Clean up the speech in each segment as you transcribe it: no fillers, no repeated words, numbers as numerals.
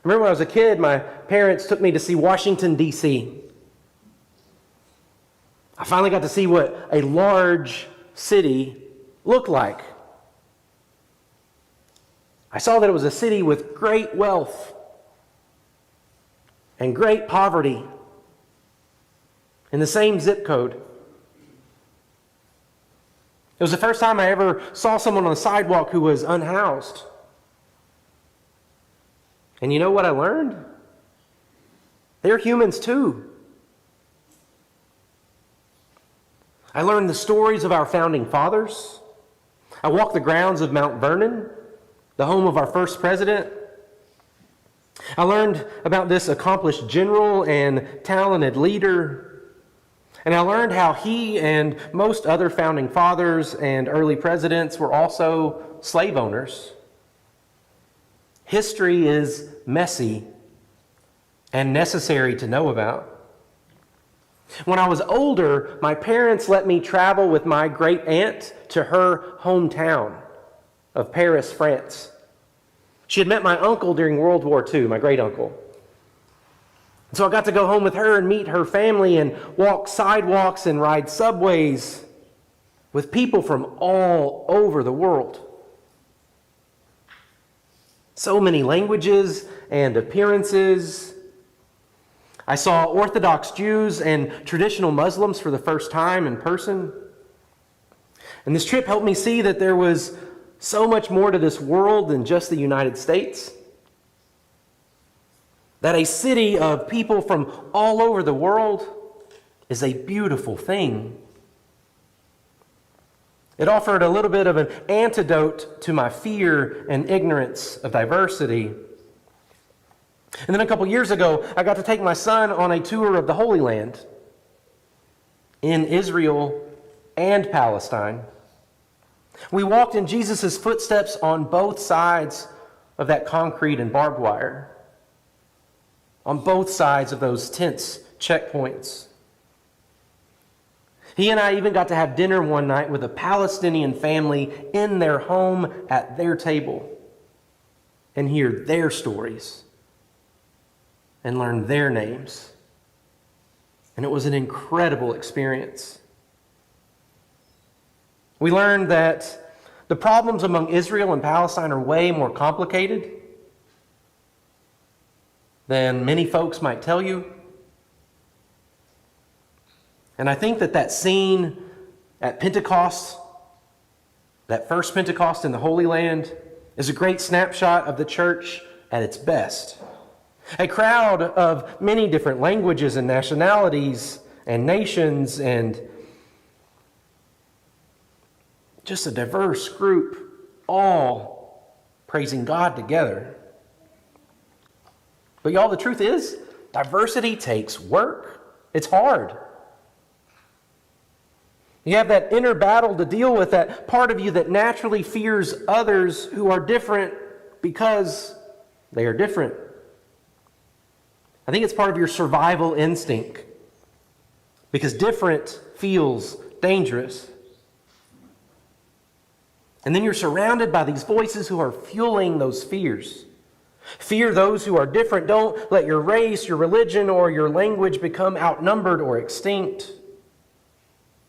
I remember when I was a kid, my parents took me to see Washington, D.C. I finally got to see what a large city looked like. I saw that it was a city with great wealth and great poverty in the same zip code. It was the first time I ever saw someone on the sidewalk who was unhoused. And you know what I learned? They're humans too. I learned the stories of our founding fathers. I walked the grounds of Mount Vernon, the home of our first president. I learned about this accomplished general and talented leader. And I learned how he and most other founding fathers and early presidents were also slave owners. History is messy and necessary to know about. When I was older, my parents let me travel with my great aunt to her hometown of Paris, France. She had met my uncle during World War II, my great uncle. So I got to go home with her and meet her family and walk sidewalks and ride subways with people from all over the world. So many languages and appearances. I saw Orthodox Jews and traditional Muslims for the first time in person. And this trip helped me see that there was so much more to this world than just the United States. That a city of people from all over the world is a beautiful thing. It offered a little bit of an antidote to my fear and ignorance of diversity. And then a couple years ago, I got to take my son on a tour of the Holy Land in Israel and Palestine. We walked in Jesus' footsteps on both sides of that concrete and barbed wire, on both sides of those tense checkpoints. He and I even got to have dinner one night with a Palestinian family in their home at their table and hear their stories and learn their names. And it was an incredible experience. We learned that the problems among Israel and Palestine are way more complicated than many folks might tell you. And I think that scene at Pentecost, that first Pentecost in the Holy Land, is a great snapshot of the church at its best. A crowd of many different languages and nationalities and nations, and just a diverse group, all praising God together. But y'all, the truth is, diversity takes work. It's hard. You have that inner battle to deal with, that part of you that naturally fears others who are different because they are different. I think it's part of your survival instinct, because different feels dangerous. And then you're surrounded by these voices who are fueling those fears. Fear those who are different. Don't let your race, your religion, or your language become outnumbered or extinct.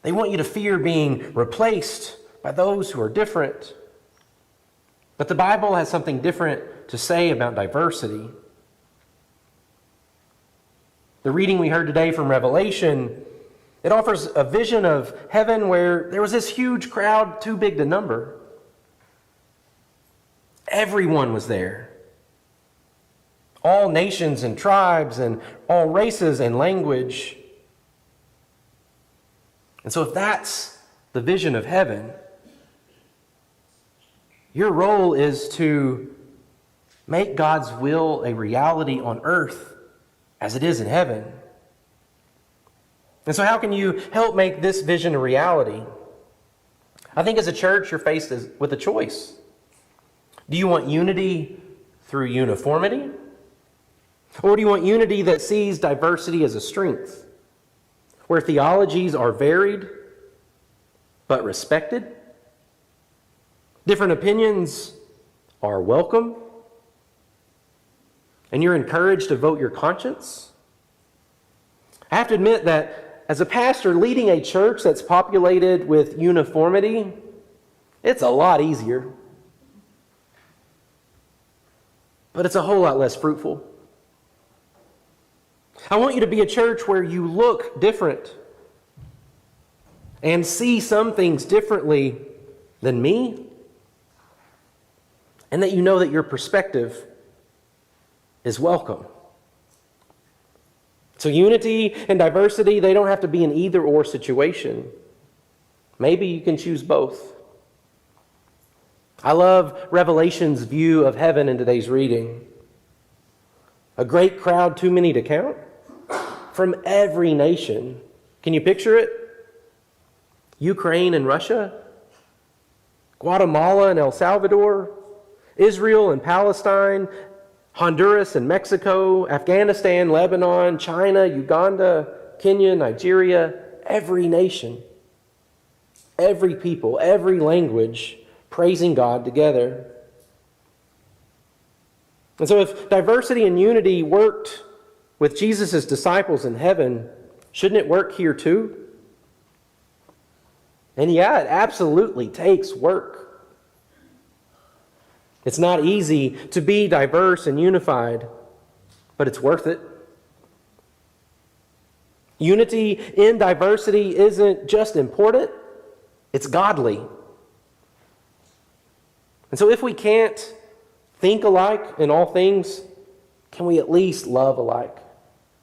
They want you to fear being replaced by those who are different. But the Bible has something different to say about diversity. The reading we heard today from Revelation, it offers a vision of heaven where there was this huge crowd too big to number. Everyone was there. All nations and tribes and all races and language. And so if that's the vision of heaven, your role is to make God's will a reality on earth as it is in heaven. And so how can you help make this vision a reality? I think as a church, you're faced with a choice. Do you want unity through uniformity? Or do you want unity that sees diversity as a strength, where theologies are varied but respected? Different opinions are welcome, and you're encouraged to vote your conscience. I have to admit that as a pastor leading a church that's populated with uniformity, it's a lot easier. But it's a whole lot less fruitful. I want you to be a church where you look different and see some things differently than me, and that you know that your perspective is welcome. So unity and diversity, they don't have to be an either-or situation. Maybe you can choose both. I love Revelation's view of heaven in today's reading. A great crowd, too many to count, from every nation. Can you picture it? Ukraine and Russia, Guatemala and El Salvador, Israel and Palestine, Honduras and Mexico, Afghanistan, Lebanon, China, Uganda, Kenya, Nigeria, every nation, every people, every language, praising God together. And so if diversity and unity worked with Jesus' disciples in heaven, shouldn't it work here too? And yeah, it absolutely takes work. It's not easy to be diverse and unified, but it's worth it. Unity in diversity isn't just important, it's godly. And so if we can't think alike in all things, can we at least love alike?